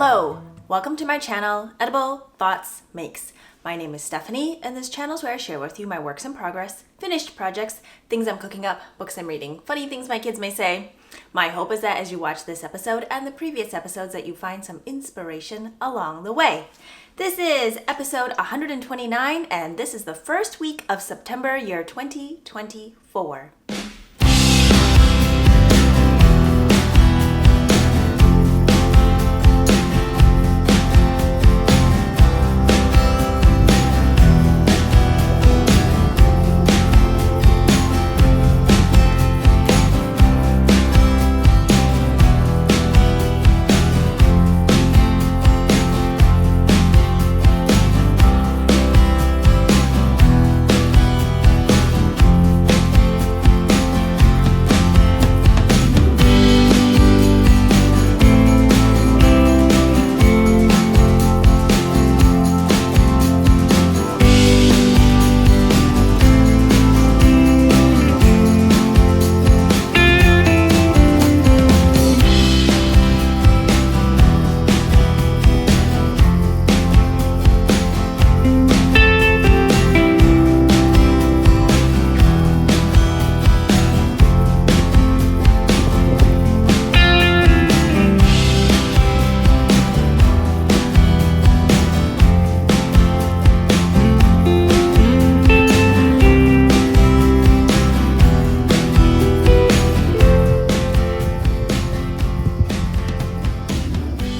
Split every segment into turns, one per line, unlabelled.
Hello, welcome to my channel, Edible Thoughts Makes. My name is Stephanie, and this channel is where I share with you my works in progress, finished projects, things I'm cooking up, books I'm reading, funny things my kids may say. My hope is that as you watch this episode and the previous episodes that you find some inspiration along the way. This is episode 129, and this is the first week of September year 2024.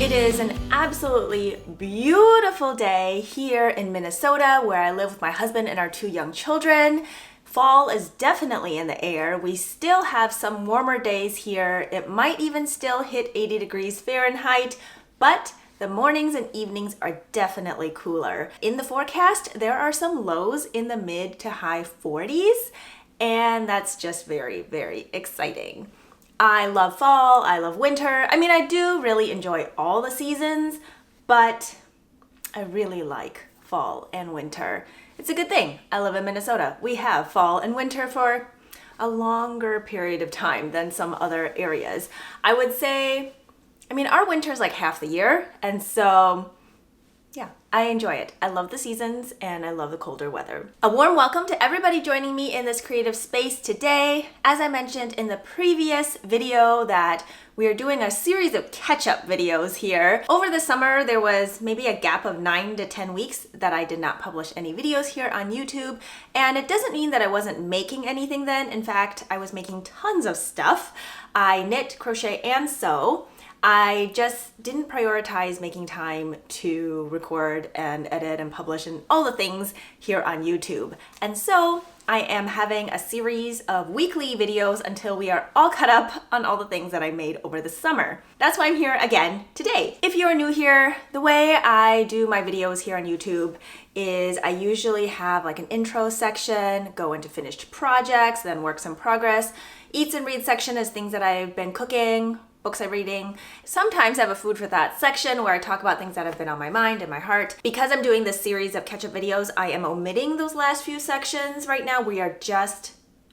It is an absolutely beautiful day here in Minnesota, where I live with my husband and our two young children. Fall is definitely in the air. We still have some warmer days here. It might even still hit 80 degrees Fahrenheit, but the mornings and evenings are definitely cooler. In the forecast, there are some lows in the mid to high 40s, and that's just very, very exciting. I love fall, I love winter. I do really enjoy all the seasons, but I really like fall and winter. It's a good thing. I live in Minnesota. We have fall and winter for a longer period of time than some other areas. I would say, our winter's like half the year, and so yeah, I enjoy it. I love the seasons and I love the colder weather. A warm welcome to everybody joining me in this creative space today. As I mentioned in the previous video that we are doing a series of catch-up videos here. Over the summer, there was maybe a gap of 9 to 10 weeks that I did not publish any videos here on YouTube. And it doesn't mean that I wasn't making anything then. In fact, I was making tons of stuff. I knit, crochet, and sew. I just didn't prioritize making time to record and edit and publish and all the things here on YouTube. And so I am having a series of weekly videos until we are all caught up on all the things that I made over the summer. That's why I'm here again today. If you're new here, the way I do my videos here on YouTube is I usually have like an intro section, go into finished projects, then works in progress. Eats and reads section is things that I've been cooking, books I'm reading. Sometimes I have a food for thought section where I talk about things that have been on my mind and my heart. Because I'm doing this series of catch-up videos, I am omitting those last few sections. Right now we are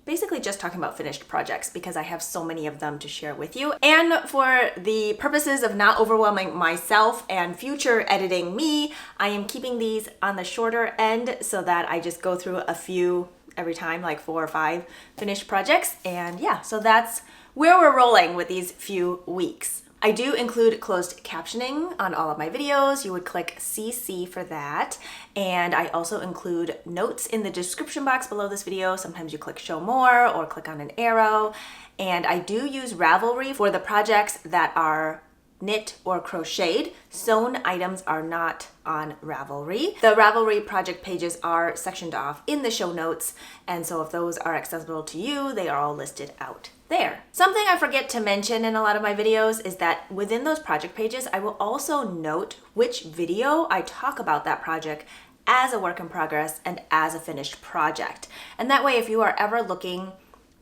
basically just talking about finished projects because I have so many of them to share with you. And for the purposes of not overwhelming myself and future editing me, I am keeping these on the shorter end so that I just go through a few every time, like 4 or 5 finished projects. And yeah, so that's where we're rolling with these few weeks. I do include closed captioning on all of my videos. You would click CC for that. And I also include notes in the description box below this video. Sometimes you click show more or click on an arrow. And I do use Ravelry for the projects that are knit or crocheted. Sewn items are not on Ravelry. The Ravelry project pages are sectioned off in the show notes, and so if those are accessible to you, they are all listed out there. Something I forget to mention in a lot of my videos is that within those project pages, I will also note which video I talk about that project as a work in progress and as a finished project. And that way, if you are ever looking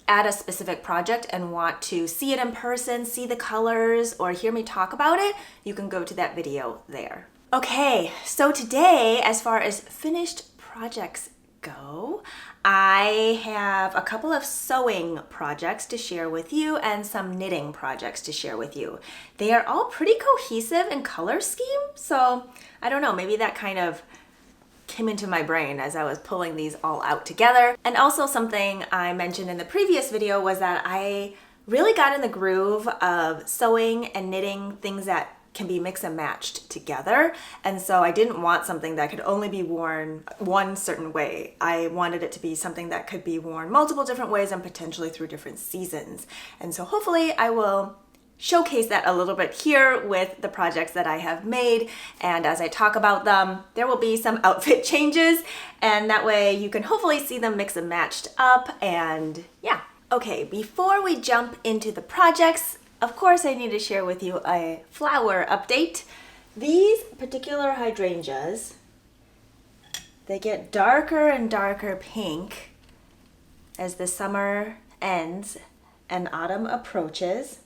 at a specific project and want to see it in person, see the colors, or hear me talk about it, you can go to that video there. Okay, so today, as far as finished projects go. I have a couple of sewing projects to share with you and some knitting projects to share with you. They are all pretty cohesive in color scheme, so I don't know, maybe that kind of came into my brain as I was pulling these all out together. And also something I mentioned in the previous video was that I really got in the groove of sewing and knitting things that can be mix and matched together. And so I didn't want something that could only be worn one certain way. I wanted it to be something that could be worn multiple different ways and potentially through different seasons. And so hopefully I will showcase that a little bit here with the projects that I have made. And as I talk about them, there will be some outfit changes, and that way you can hopefully see them mix and matched up. And yeah. Okay, before we jump into the projects, of course, I need to share with you a flower update. These particular hydrangeas, they get darker and darker pink as the summer ends and autumn approaches.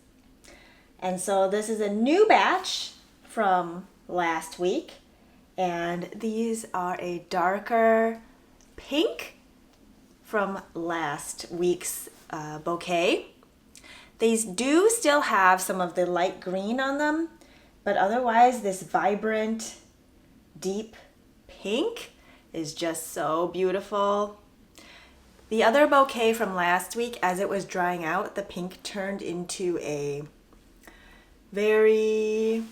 And so this is a new batch from last week, and these are a darker pink from last week's bouquet. These do still have some of the light green on them, but otherwise this vibrant, deep pink is just so beautiful. The other bouquet from last week, as it was drying out, the pink turned into a very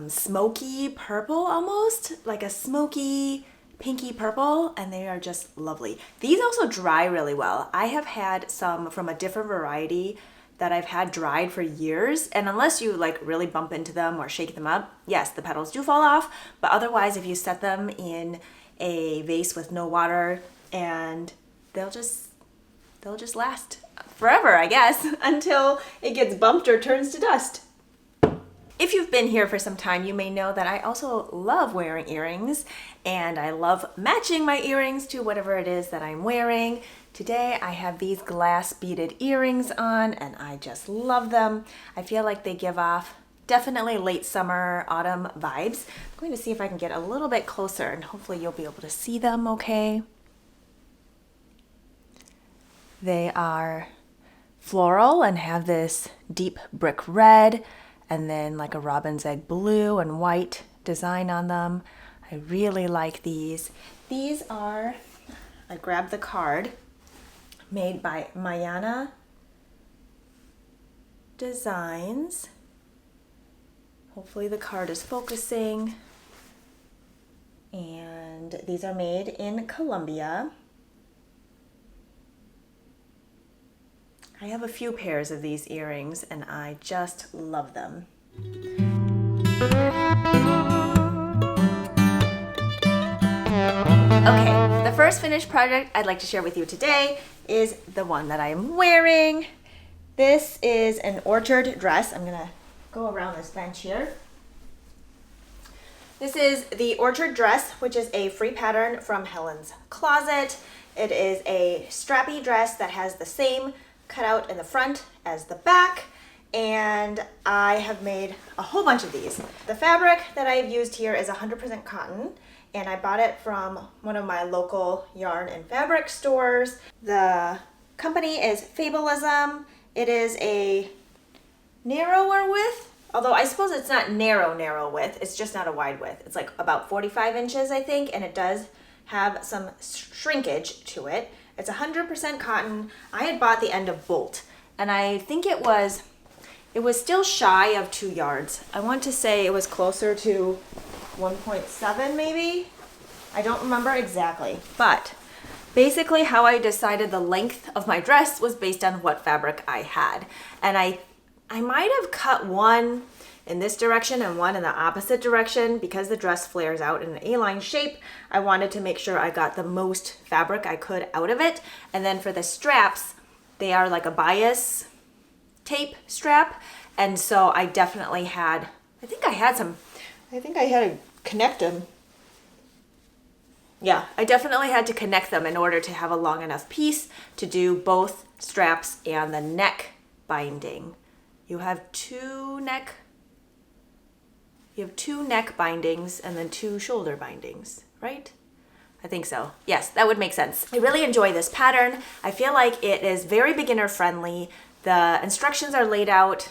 smoky purple, almost like a smoky pinky purple, and they are just lovely. These also dry really well. I have had some from a different variety that I've had dried for years, and unless you like really bump into them or shake them up, yes, the petals do fall off, but otherwise if you set them in a vase with no water, and they'll just last forever, I guess, until it gets bumped or turns to dust. If you've been here for some time, you may know that I also love wearing earrings, and I love matching my earrings to whatever it is that I'm wearing. Today I have these glass beaded earrings on, and I just love them. I feel like they give off definitely late summer, autumn vibes. I'm going to see if I can get a little bit closer, and hopefully you'll be able to see them okay. They are floral and have this deep brick red, and then like a robin's egg blue and white design on them. I really like these. These are, I grabbed the card, made by Mayana Designs. Hopefully the card is focusing. And these are made in Colombia. I have a few pairs of these earrings and I just love them. Okay, the first finished project I'd like to share with you today is the one that I'm wearing. This is an orchard dress. I'm gonna go around this bench here. This is the orchard dress, which is a free pattern from Helen's Closet. It is a strappy dress that has the same cutout in the front as the back, and I have made a whole bunch of these. The fabric that I've used here is 100% cotton, and I bought it from one of my local yarn and fabric stores. The company is Fabulism. It is a narrower width, although I suppose it's not narrow width, it's just not a wide width. It's like about 45 inches, I think, and it does have some shrinkage to it. It's 100% cotton. I had bought the end of Bolt, and I think it was still shy of 2 yards. I want to say it was closer to 1.7 maybe. I don't remember exactly, but basically how I decided the length of my dress was based on what fabric I had. And I might have cut one in this direction and one in the opposite direction because the dress flares out in an A-line shape. I wanted to make sure I got the most fabric I could out of it. And then for the straps, they are like a bias tape strap. And so I definitely had, I think I had to connect them. Yeah, I definitely had to connect them in order to have a long enough piece to do both straps and the neck binding. You have two neck bindings and then 2 shoulder bindings, right? I think so. Yes, that would make sense. I really enjoy this pattern. I feel like it is very beginner friendly. The instructions are laid out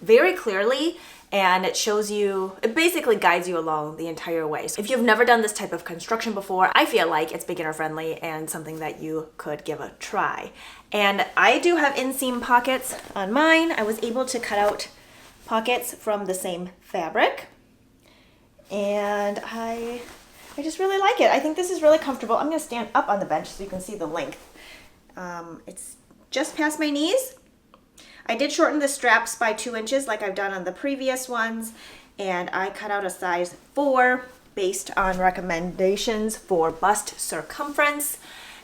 very clearly, and it shows you, it basically guides you along the entire way. So if you've never done this type of construction before, I feel like it's beginner friendly and something that you could give a try. And I do have inseam pockets on mine. I was able to cut out pockets from the same fabric, and I just really like it. I think this is really comfortable. I'm gonna stand up on the bench so you can see the length. It's just past my knees. I did shorten the straps by 2 inches like I've done on the previous ones, and I cut out a size 4 based on recommendations for bust circumference.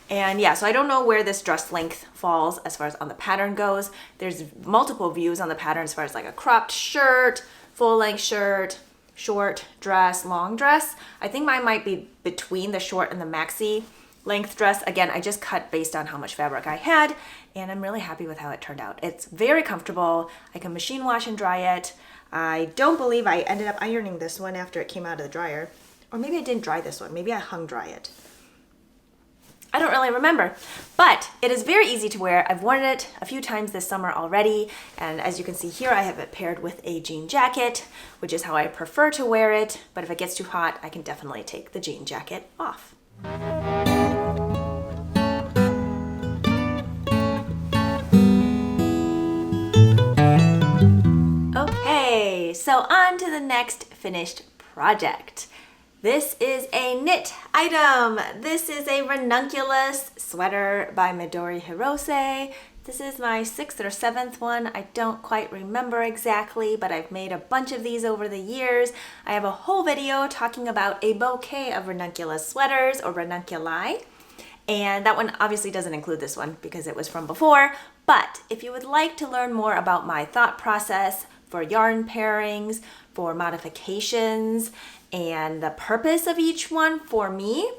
And yeah, so I don't know where this dress length falls as far as on the pattern goes. There's multiple views on the pattern as far as like a cropped shirt, full length shirt, short dress, long dress. I think mine might be between the short and the maxi length dress. Again, I just cut based on how much fabric I had, and I'm really happy with how it turned out. It's very comfortable. I can machine wash and dry it. I don't believe I ended up ironing this one after it came out of the dryer. Or maybe I didn't dry this one. Maybe I hung dry it. I don't really remember, but it is very easy to wear. I've worn it a few times this summer already, and as you can see here, I have it paired with a jean jacket, which is how I prefer to wear it, but if it gets too hot, I can definitely take the jean jacket off. Okay, so on to the next finished project. This is a knit item. This is a ranunculus sweater by Midori Hirose. This is my 6th or 7th one. I don't quite remember exactly, but I've made a bunch of these over the years. I have a whole video talking about a bouquet of ranunculus sweaters or ranunculi. And that one obviously doesn't include this one because it was from before. But if you would like to learn more about my thought process for yarn pairings, for modifications, and the purpose of each one for me,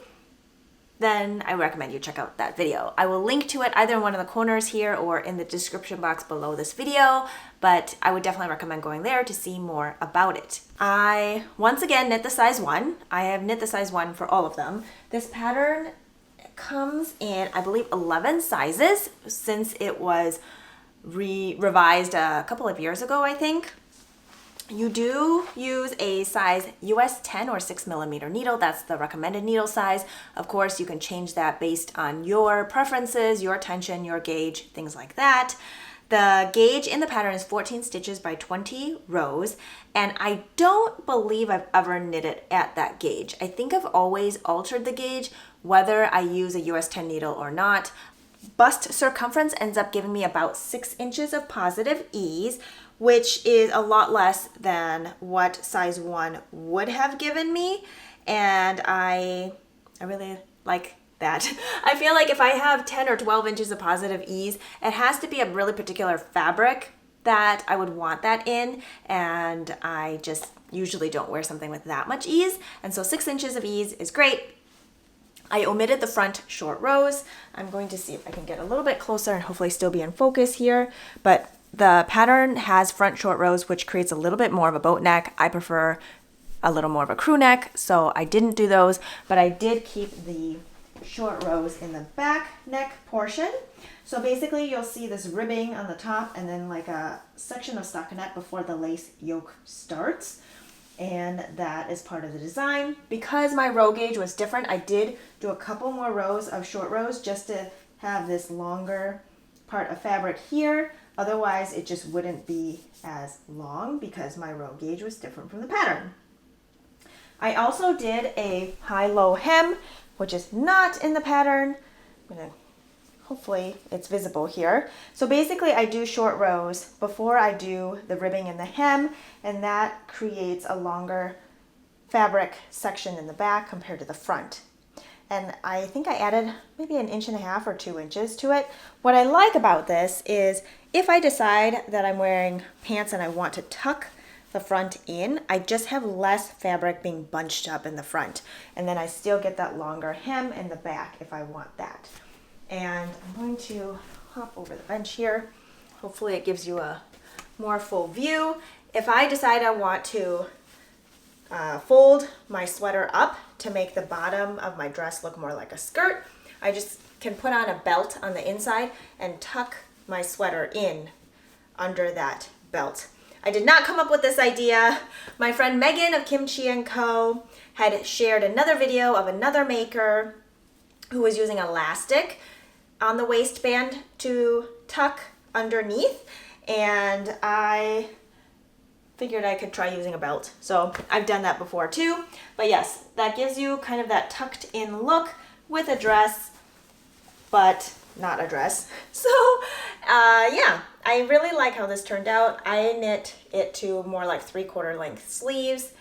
then I recommend you check out that video. I will link to it either in one of the corners here or in the description box below this video, but I would definitely recommend going there to see more about it. I, once again, knit the size 1. I have knit the size 1 for all of them. This pattern comes in, I believe, 11 sizes since it was revised a couple of years ago, I think. You do use a size US 10 or 6mm needle. That's the recommended needle size. Of course, you can change that based on your preferences, your tension, your gauge, things like that. The gauge in the pattern is 14 stitches by 20 rows, and I don't believe I've ever knitted at that gauge. I think I've always altered the gauge, whether I use a US 10 needle or not. Bust circumference ends up giving me about 6 inches of positive ease, which is a lot less than what size 1 would have given me, and I really like that. I feel like if I have 10 or 12 inches of positive ease, it has to be a really particular fabric that I would want that in, and I just usually don't wear something with that much ease, and so 6 inches of ease is great. I omitted the front short rows. I'm going to see if I can get a little bit closer and hopefully still be in focus here, but the pattern has front short rows, which creates a little bit more of a boat neck. I prefer a little more of a crew neck, so I didn't do those, but I did keep the short rows in the back neck portion. So basically you'll see this ribbing on the top and then like a section of stockinette before the lace yoke starts. And that is part of the design. Because my row gauge was different, I did do a couple more rows of short rows just to have this longer part of fabric here. Otherwise, it just wouldn't be as long because my row gauge was different from the pattern. I also did a high-low hem, which is not in the pattern. Hopefully it's visible here. So basically I do short rows before I do the ribbing and the hem, and that creates a longer fabric section in the back compared to the front. And I think I added maybe 1.5 inches or 2 inches to it. What I like about this is if I decide that I'm wearing pants and I want to tuck the front in, I just have less fabric being bunched up in the front. And then I still get that longer hem in the back if I want that. And I'm going to hop over the bench here. Hopefully it gives you a more full view. If I decide I want to fold my sweater up to make the bottom of my dress look more like a skirt. I just can put on a belt on the inside and tuck my sweater in under that belt. I did not come up with this idea. My friend Megan of Kimchi & Co. had shared another video of another maker who was using elastic on the waistband to tuck underneath, and I figured I could try using a belt. So I've done that before too. But yes, that gives you kind of that tucked in look with a dress, but not a dress. So yeah, I really like how this turned out. I knit it to more like 3/4 length sleeves,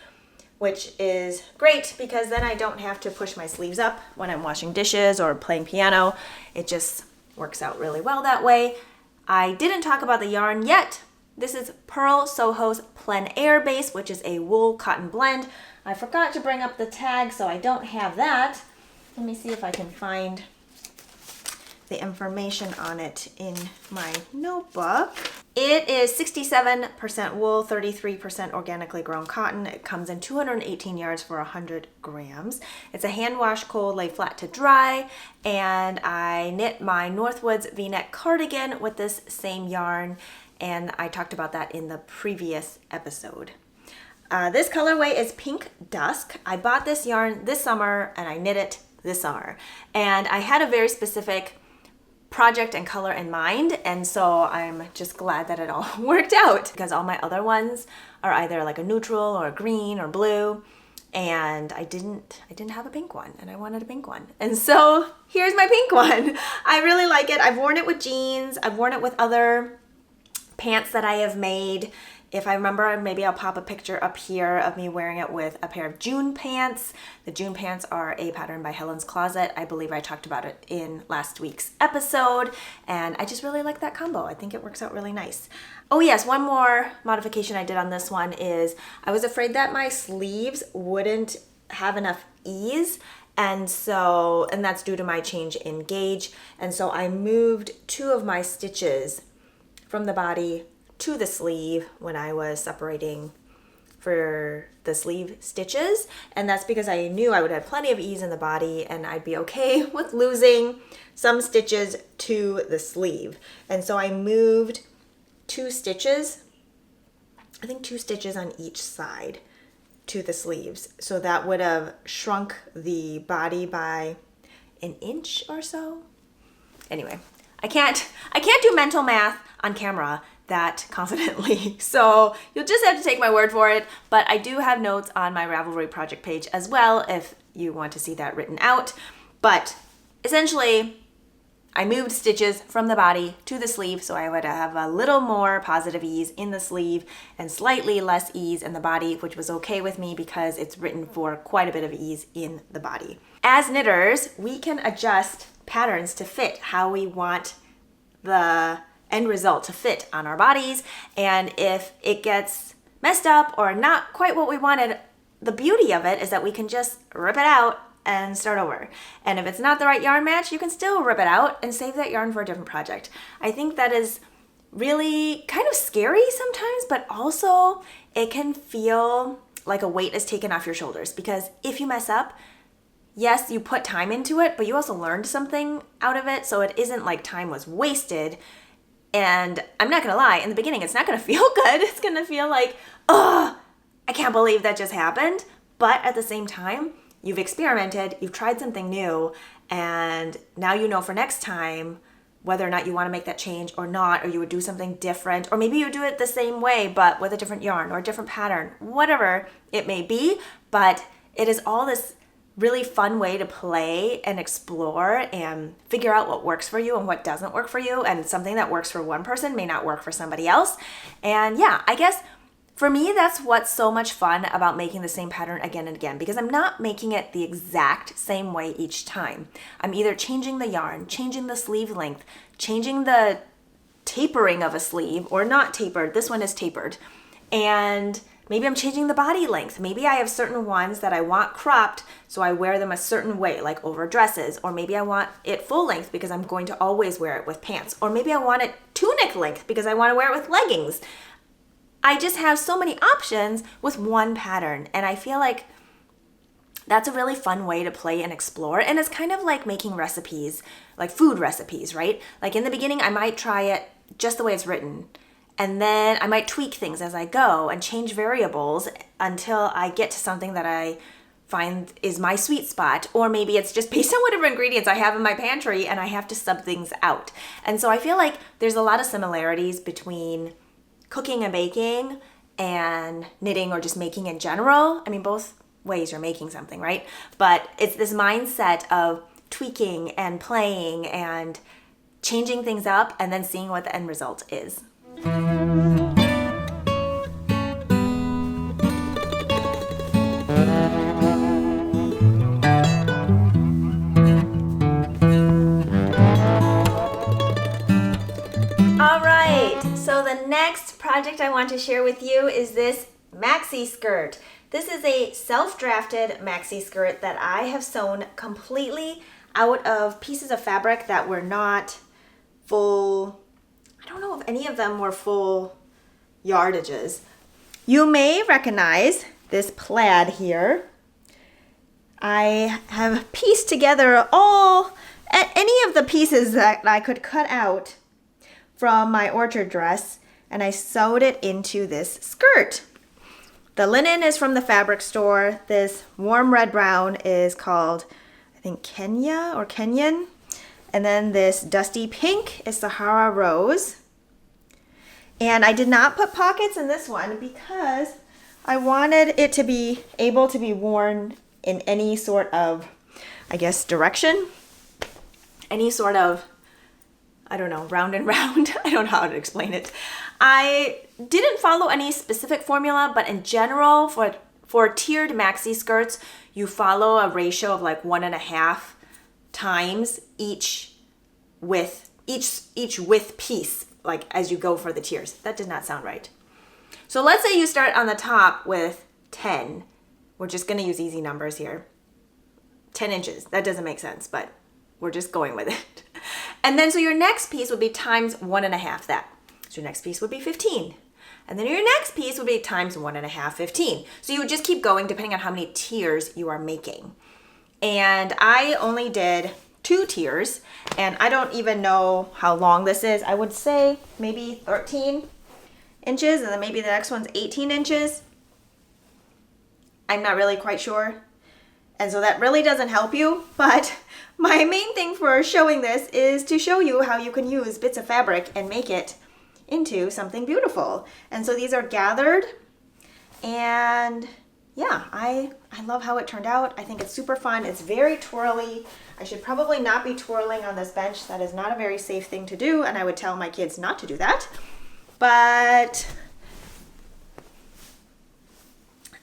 which is great because then I don't have to push my sleeves up when I'm washing dishes or playing piano. It just works out really well that way. I didn't talk about the yarn yet. This is Purl Soho's Plein Air Base, which is a wool cotton blend. I forgot to bring up the tag, so I don't have that. Let me see if I can find the information on it in my notebook. It is 67% wool, 33% organically grown cotton. It comes in 218 yards for 100 grams. It's a hand wash cold, lay flat to dry, and I knit my Northwoods V-neck cardigan with this same yarn, and I talked about that in the previous episode. This colorway is Pink Dusk. I bought this yarn this summer and I knit it this summer, and I had a very specific project and color in mind, and so I'm just glad that it all worked out because all my other ones are either like a neutral or a green or blue, and I didn't have a pink one, and I wanted a pink one, and so here's my pink one. I really like it. I've worn it with jeans. I've worn it with other pants that I have made. If I remember, maybe I'll pop a picture up here of me wearing it with a pair of June pants. The June pants are a pattern by Helen's Closet. I believe I talked about it in last week's episode, and I just really like that combo. I think it works out really nice. Oh yes, one more modification I did on this one is I was afraid that my sleeves wouldn't have enough ease, and that's due to my change in gauge, and so I moved 2 of my stitches from the body to the sleeve when I was separating for the sleeve stitches, and that's because I knew I would have plenty of ease in the body and I'd be okay with losing some stitches to the sleeve. And so I moved 2 stitches, I think 2 stitches on each side to the sleeves, so that would have shrunk the body by an inch or so. Anyway, I can't do mental math on camera that confidently, so you'll just have to take my word for it, but I do have notes on my Ravelry project page as well if you want to see that written out. But essentially, I moved stitches from the body to the sleeve so I would have a little more positive ease in the sleeve and slightly less ease in the body, which was okay with me because it's written for quite a bit of ease in the body. As knitters, we can adjust patterns to fit how we want the end result to fit on our bodies, and if it gets messed up or not quite what we wanted, the beauty of it is that we can just rip it out and start over. And if it's not the right yarn match, you can still rip it out and save that yarn for a different project. I think that is really kind of scary sometimes, but also it can feel like a weight is taken off your shoulders, because if you mess up, yes, you put time into it, but you also learned something out of it, so it isn't like time was wasted. And I'm not gonna lie, in the beginning, it's not gonna feel good. It's gonna feel like, oh, I can't believe that just happened. But at the same time, you've experimented, you've tried something new, and now you know for next time whether or not you wanna make that change or not, or you would do something different, or maybe you do it the same way, but with a different yarn or a different pattern, whatever it may be. But it is all this really fun way to play and explore and figure out what works for you and what doesn't work for you, and something that works for one person may not work for somebody else. And yeah, I guess for me, that's what's so much fun about making the same pattern again and again, because I'm not making it the exact same way each time. I'm either changing the yarn, changing the sleeve length, changing the tapering of a sleeve, or not tapered. This one is tapered. And maybe I'm changing the body length. Maybe I have certain ones that I want cropped, so I wear them a certain way, like over dresses. Or maybe I want it full length because I'm going to always wear it with pants. Or maybe I want it tunic length because I want to wear it with leggings. I just have so many options with one pattern. And I feel like that's a really fun way to play and explore. And it's kind of like making recipes, like food recipes, right? Like in the beginning, I might try it just the way it's written. And then I might tweak things as I go and change variables until I get to something that I find is my sweet spot. Or maybe it's just based on whatever ingredients I have in my pantry and I have to sub things out. And so I feel like there's a lot of similarities between cooking and baking and knitting or just making in general. I mean, both ways you're making something, right? But it's this mindset of tweaking and playing and changing things up and then seeing what the end result is. All right, so the next project I want to share with you is this maxi skirt. This is a self-drafted maxi skirt that I have sewn completely out of pieces of fabric that were not full. I don't know if any of them were full yardages. You may recognize this plaid here. I have pieced together any of the pieces that I could cut out from my orchard dress, and I sewed it into this skirt. The linen is from the fabric store. This warm red brown is called, I think, Kenya or Kenyan. And then this dusty pink is Sahara Rose. And I did not put pockets in this one because I wanted it to be able to be worn in any sort of, I guess, direction. Any sort of, I don't know, round and round. I don't know how to explain it. I didn't follow any specific formula, but in general, for tiered maxi skirts, you follow a ratio of like 1.5 times each width piece, like as you go for the tiers. That did not sound right. So let's say you start on the top with 10. We're just going to use easy numbers here. 10 inches. That doesn't make sense, but we're just going with it. And then so your next piece would be times 1.5 that. So your next piece would be 15. And then your next piece would be times 1.5, 15. So you would just keep going depending on how many tiers you are making. And I only did 2 tiers, and I don't even know how long this is. I would say maybe 13 inches, and then maybe the next one's 18 inches. I'm not really quite sure. And so that really doesn't help you, but my main thing for showing this is to show you how you can use bits of fabric and make it into something beautiful. And so these are gathered, and yeah, I love how it turned out. I think it's super fun. It's very twirly. I should probably not be twirling on this bench. That is not a very safe thing to do, and I would tell my kids not to do that. But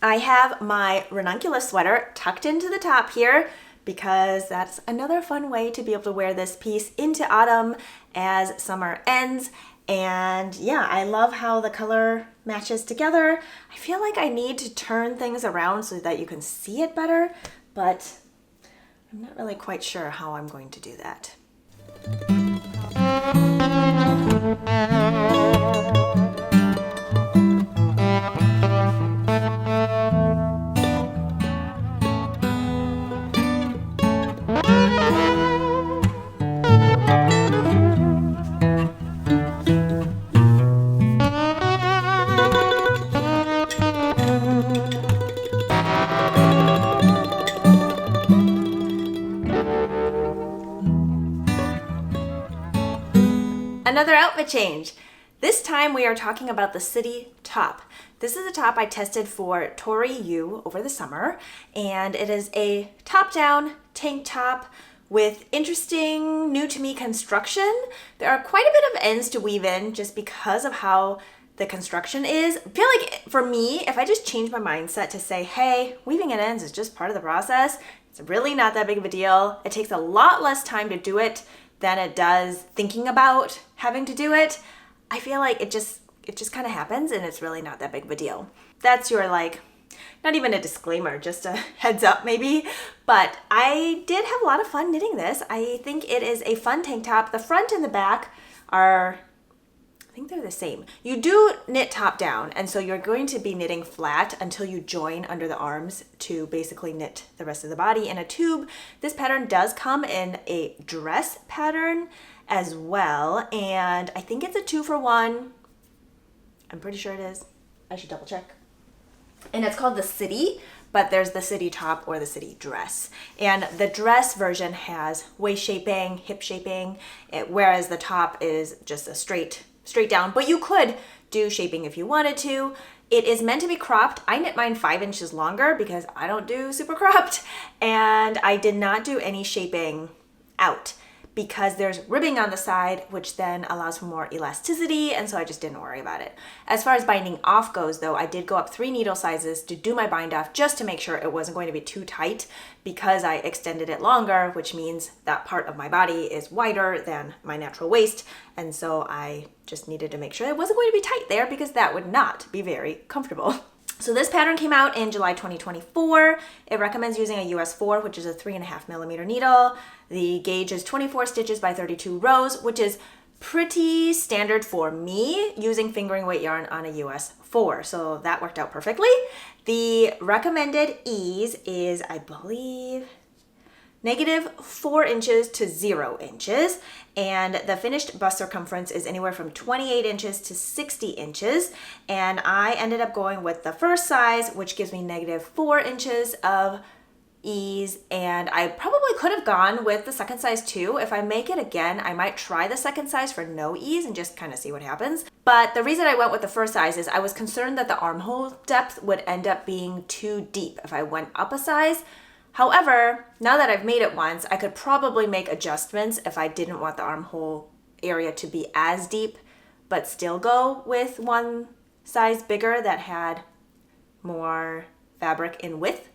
I have my ranunculus sweater tucked into the top here because that's another fun way to be able to wear this piece into autumn as summer ends. And yeah, I love how the color matches together. I feel like I need to turn things around so that you can see it better, but I'm not really quite sure how I'm going to do that. Another outfit change. This time we are talking about the city top. This is a top I tested for Tori Yu over the summer, and it is a top-down tank top with interesting, new to me construction. There are quite a bit of ends to weave in just because of how the construction is. I feel like for me, if I just change my mindset to say, hey, weaving in ends is just part of the process, it's really not that big of a deal. It takes a lot less time to do it than it does thinking about having to do it. I feel like it just kind of happens and it's really not that big of a deal. That's your not even a disclaimer, just a heads up maybe. But I did have a lot of fun knitting this. I think it is a fun tank top. The front and the back are I think they're the same. You do knit top down, and so you're going to be knitting flat until you join under the arms to basically knit the rest of the body in a tube. This pattern does come in a dress pattern as well, and I think it's a 2-for-1. I'm pretty sure it is. I should double check. And it's called the City, but there's the City top or the City dress. And the dress version has waist shaping, hip shaping, whereas the top is just a straight down. But you could do shaping if you wanted to. It is meant to be cropped. I knit mine 5 inches longer because I don't do super cropped. And I did not do any shaping out because there's ribbing on the side, which then allows for more elasticity, and so I just didn't worry about it. As far as binding off goes though, I did go up 3 needle sizes to do my bind off just to make sure it wasn't going to be too tight because I extended it longer, which means that part of my body is wider than my natural waist, and so I just needed to make sure it wasn't going to be tight there because that would not be very comfortable. So this pattern came out in July 2024. It recommends using a US 4, which is a 3.5mm needle. The gauge is 24 stitches by 32 rows, which is pretty standard for me using fingering weight yarn on a US 4. So that worked out perfectly. The recommended ease is, I believe, -4 inches to 0 inches, and the finished bust circumference is anywhere from 28 inches to 60 inches, and I ended up going with the first size, which gives me -4 inches of ease, and I probably could have gone with the second size too. If I make it again, I might try the second size for no ease and just kind of see what happens. But the reason I went with the first size is I was concerned that the armhole depth would end up being too deep if I went up a size. However, now that I've made it once, I could probably make adjustments if I didn't want the armhole area to be as deep, but still go with one size bigger that had more fabric in width.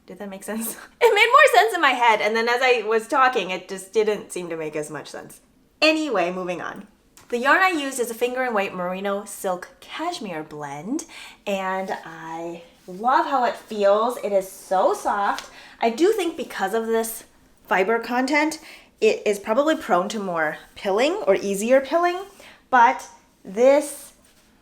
Did that make sense? It made more sense in my head, and then as I was talking, it just didn't seem to make as much sense. Anyway, moving on. The yarn I used is a fingering weight merino silk cashmere blend, and I love how it feels. It is so soft. I do think because of this fiber content, it is probably prone to more pilling or easier pilling, but this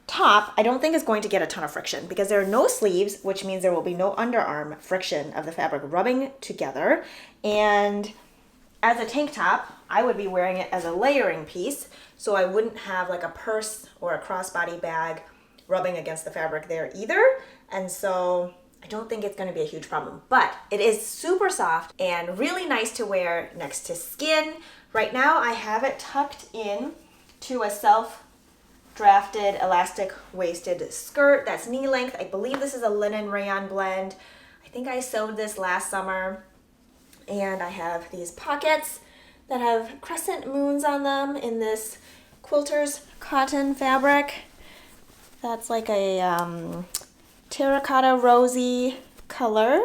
top I don't think is going to get a ton of friction because there are no sleeves, which means there will be no underarm friction of the fabric rubbing together. And as a tank top, I would be wearing it as a layering piece, so I wouldn't have like a purse or a crossbody bag rubbing against the fabric there either. And so I don't think it's going to be a huge problem, but it is super soft and really nice to wear next to skin. Right now I have it tucked in to a self-drafted elastic waisted skirt that's knee length. I believe this is a linen rayon blend. I think I sewed this last summer, and I have these pockets that have crescent moons on them in this quilter's cotton fabric. That's like a terracotta rosy color.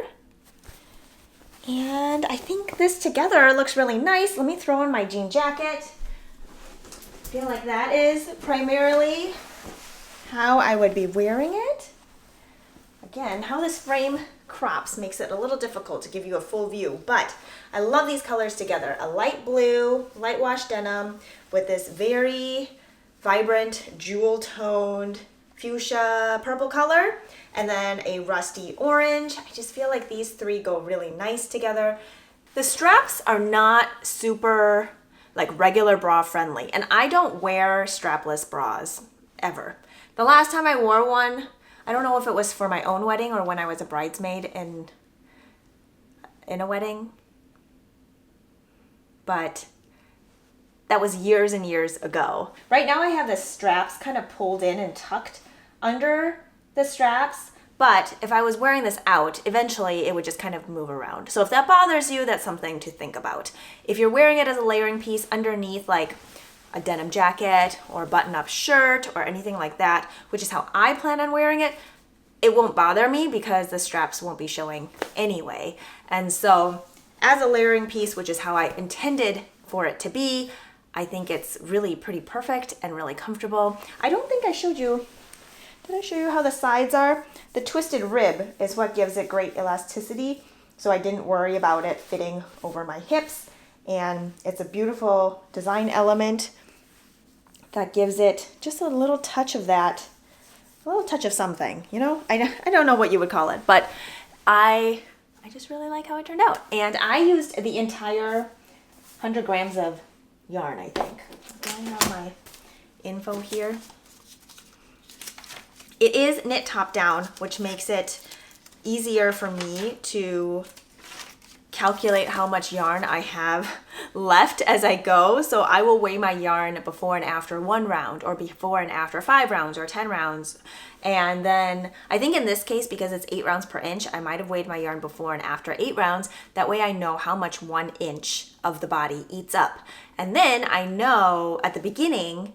And I think this together looks really nice. Let me throw in my jean jacket. I feel like that is primarily how I would be wearing it. Again, how this frame crops makes it a little difficult to give you a full view, but I love these colors together. A light blue, light wash denim with this very vibrant jewel toned fuchsia purple color, and then a rusty orange. I just feel like these three go really nice together. The straps are not super like regular bra friendly, and I don't wear strapless bras ever. The last time I wore one, I don't know if it was for my own wedding or when I was a bridesmaid in a wedding, but that was years and years ago. Right now I have the straps kind of pulled in and tucked under the straps, but if I was wearing this out, eventually it would just kind of move around. So if that bothers you, that's something to think about. If you're wearing it as a layering piece underneath like a denim jacket or a button-up shirt or anything like that, which is how I plan on wearing it, it won't bother me because the straps won't be showing anyway. And so as a layering piece, which is how I intended for it to be, I think it's really pretty perfect and really comfortable. I don't think I showed you, did I show you how the sides are? The twisted rib is what gives it great elasticity, so I didn't worry about it fitting over my hips, and it's a beautiful design element. that gives it just a little touch of that, a little touch of something, you know? I don't know what you would call it, but I just really like how it turned out. And I used the entire 100 grams of yarn, I think. Do I have my info here? It is knit top down, which makes it easier for me to calculate how much yarn I have left as I go. So I will weigh my yarn before and after 1 round, or before and after 5 rounds or 10 rounds. And then I think in this case, because it's 8 rounds per inch, I might have weighed my yarn before and after 8 rounds. That way I know how much 1 inch of the body eats up. And then I know at the beginning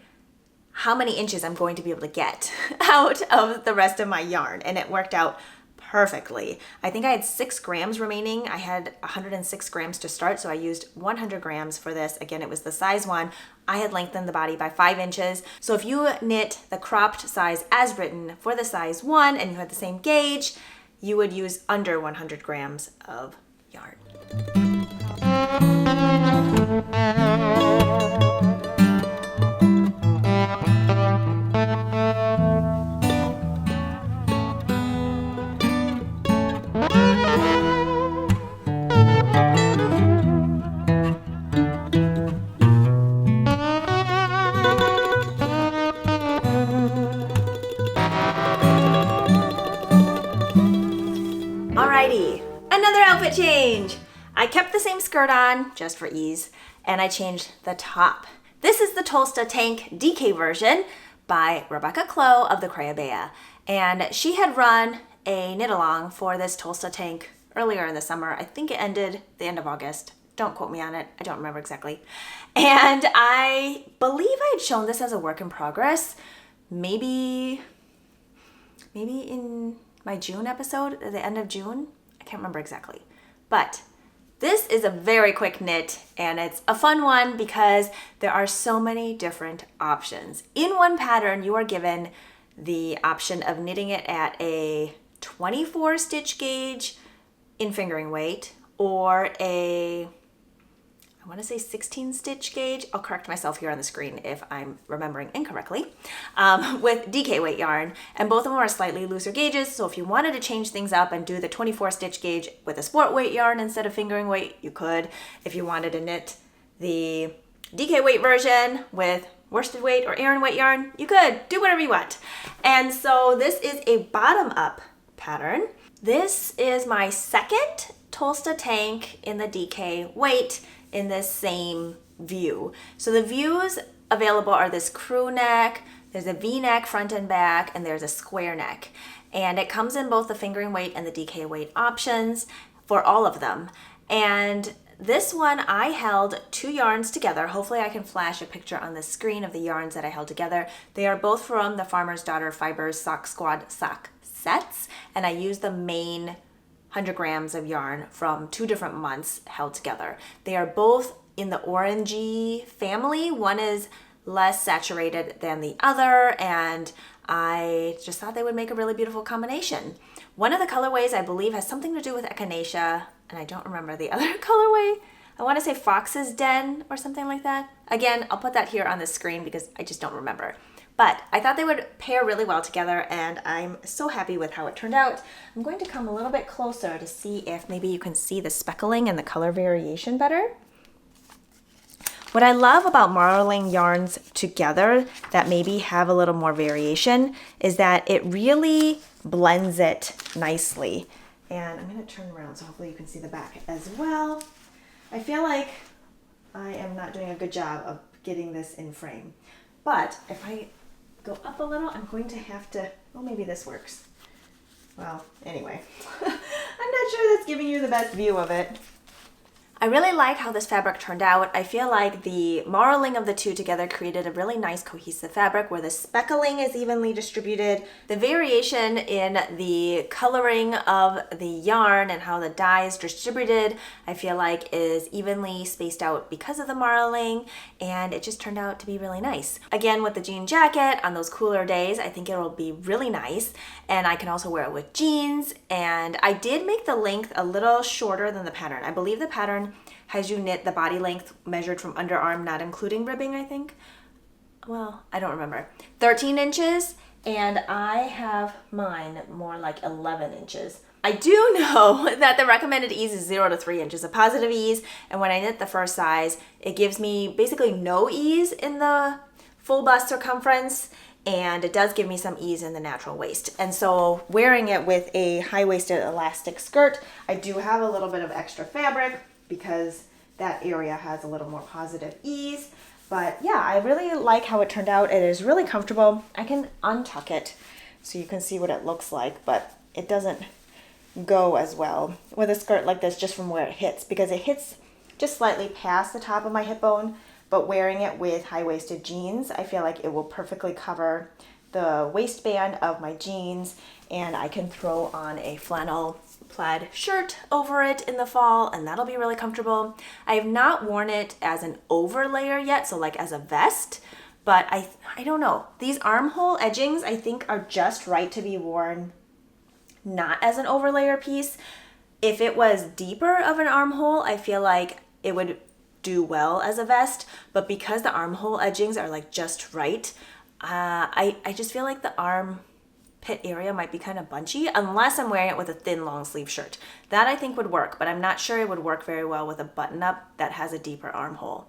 how many inches I'm going to be able to get out of the rest of my yarn. And it worked out perfectly. I think I had 6 grams remaining. I had 106 grams to start, so I used 100 grams for this. Again, it was the size 1. I had lengthened the body by 5 inches. So if you knit the cropped size as written for the size 1 and you had the same gauge, you would use under 100 grams of yarn. Alrighty, another outfit change. I kept the same skirt on just for ease, and I changed the top. This is the Tolsta Tank DK version by Rebecca Clow of the Crayabea, and she had run a knit along for this Tolsta Tank earlier in the summer. I think it ended the end of August. Don't quote me on it. I don't remember exactly. And I believe I had shown this as a work in progress, maybe in my June episode, at the end of June. I can't remember exactly. But this is a very quick knit, and it's a fun one because there are so many different options. In one pattern, you are given the option of knitting it at a 24 stitch gauge in fingering weight, or I want to say 16 stitch gauge. I'll correct myself here on the screen if I'm remembering incorrectly, with DK weight yarn. And both of them are slightly looser gauges. So if you wanted to change things up and do the 24 stitch gauge with a sport weight yarn instead of fingering weight, you could. If you wanted to knit the DK weight version with worsted weight or Aran weight yarn, you could. Do whatever you want. And so this is a bottom up pattern. This is my second Tolsta Tank in the DK weight in this same view. So the views available are this crew neck, there's a V-neck front and back, and there's a square neck. And it comes in both the fingering weight and the DK weight options for all of them. And this one I held 2 yarns together. Hopefully I can flash a picture on the screen of the yarns that I held together. They are both from the Farmer's Daughter Fibers Sock Squad sock sets, and I used the main 100 grams of yarn from 2 different months held together. They are both in the orangey family. One is less saturated than the other, and I just thought they would make a really beautiful combination. One of the colorways I believe has something to do with echinacea, and I don't remember the other colorway. I want to say Fox's Den or something like that. Again, I'll put that here on the screen because I just don't remember. But I thought they would pair really well together, and I'm so happy with how it turned out. I'm going to come a little bit closer to see if maybe you can see the speckling and the color variation better. What I love about marling yarns together that maybe have a little more variation is that it really blends it nicely. And I'm going to turn around so hopefully you can see the back as well. I feel like I am not doing a good job of getting this in frame. But if I go up a little, I'm going to have to, well, maybe this works. Well, anyway, I'm not sure that's giving you the best view of it. I really like how this fabric turned out. I feel like the marling of the two together created a really nice cohesive fabric where the speckling is evenly distributed. The variation in the coloring of the yarn and how the dye is distributed, I feel like is evenly spaced out because of the marling, and it just turned out to be really nice. Again, with the jean jacket on those cooler days, I think it will be really nice, and I can also wear it with jeans. And I did make the length a little shorter than the pattern. I believe the pattern has you knit the body length measured from underarm, not including ribbing, I think. well, I don't remember, 13 inches, and I have mine more like 11 inches. I do know that the recommended ease is 0 to 3 inches of positive ease, and when I knit the first size, it gives me basically no ease in the full bust circumference, and it does give me some ease in the natural waist. And so wearing it with a high-waisted elastic skirt, I do have a little bit of extra fabric because that area has a little more positive ease. But yeah, I really like how it turned out. It is really comfortable. I can untuck it so you can see what it looks like, but it doesn't go as well with a skirt like this just from where it hits, because it hits just slightly past the top of my hip bone. But wearing it with high-waisted jeans, I feel like it will perfectly cover the waistband of my jeans, and I can throw on a flannel plaid shirt over it in the fall, and that'll be really comfortable. I have not worn it as an overlayer yet, so like as a vest, but I don't know. These armhole edgings I think are just right to be worn not as an overlayer piece. If it was deeper of an armhole, I feel like it would do well as a vest, but because the armhole edgings are like just right, I just feel like the armpit area might be kind of bunchy unless I'm wearing it with a thin long sleeve shirt. That I think would work, but I'm not sure it would work very well with a button up that has a deeper armhole.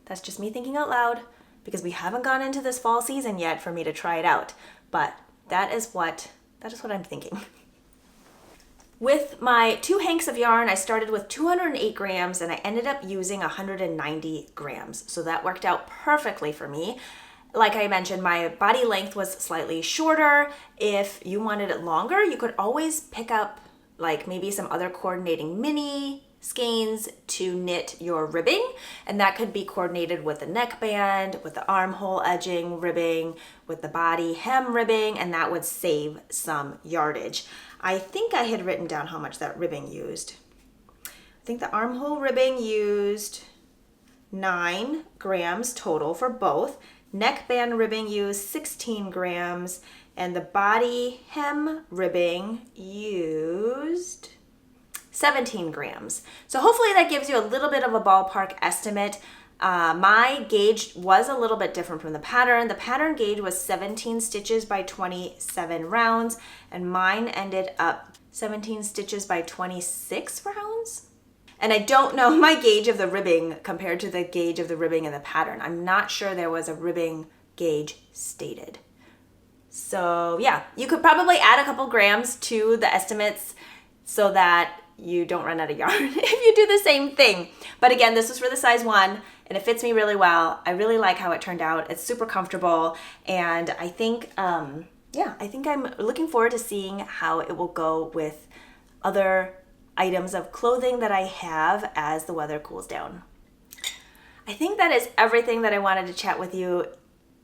That's just me thinking out loud because we haven't gone into this fall season yet for me to try it out, but that is what I'm thinking. With my 2 hanks of yarn, I started with 208 grams and I ended up using 190 grams. So that worked out perfectly for me. Like I mentioned, my body length was slightly shorter. If you wanted it longer, you could always pick up like maybe some other coordinating mini skeins to knit your ribbing, and that could be coordinated with the neckband, with the armhole edging ribbing, with the body hem ribbing, and that would save some yardage. I think I had written down how much that ribbing used. I think the armhole ribbing used 9 grams total for both. Neckband ribbing used 16 grams, and the body hem ribbing used 17 grams. So hopefully that gives you a little bit of a ballpark estimate. My gauge was a little bit different from the pattern. The pattern gauge was 17 stitches by 27 rounds, and mine ended up 17 stitches by 26 rounds. And I don't know my gauge of the ribbing compared to the gauge of the ribbing in the pattern. I'm not sure there was a ribbing gauge stated. So yeah, you could probably add a couple grams to the estimates so that you don't run out of yarn if you do the same thing. But again, this was for the size 1 and it fits me really well. I really like how it turned out. It's super comfortable, and I think I'm looking forward to seeing how it will go with other items of clothing that I have as the weather cools down. I think that is everything that I wanted to chat with you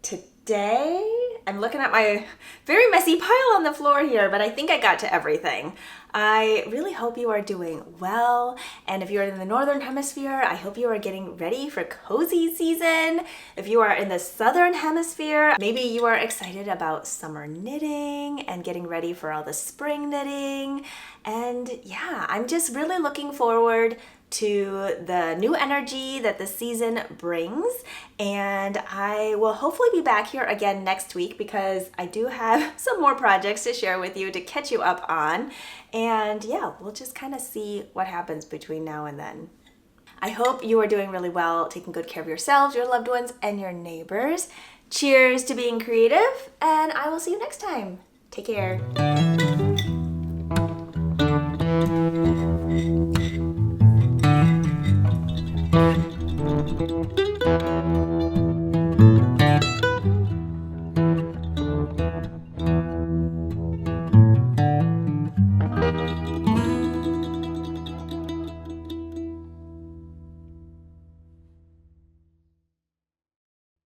today. I'm looking at my very messy pile on the floor here, but I think I got to everything. I really hope you are doing well, and if you're in the Northern Hemisphere, I hope you are getting ready for cozy season. If you are in the Southern Hemisphere, maybe you are excited about summer knitting and getting ready for all the spring knitting. And yeah, I'm just really looking forward to the new energy that the season brings, and I will hopefully be back here again next week because I do have some more projects to share with you to catch you up on, and yeah, we'll just kind of see what happens between now and then. I hope you are doing really well, taking good care of yourselves, your loved ones, and your neighbors. Cheers to being creative, and I will see you next time. Take care. Thank you.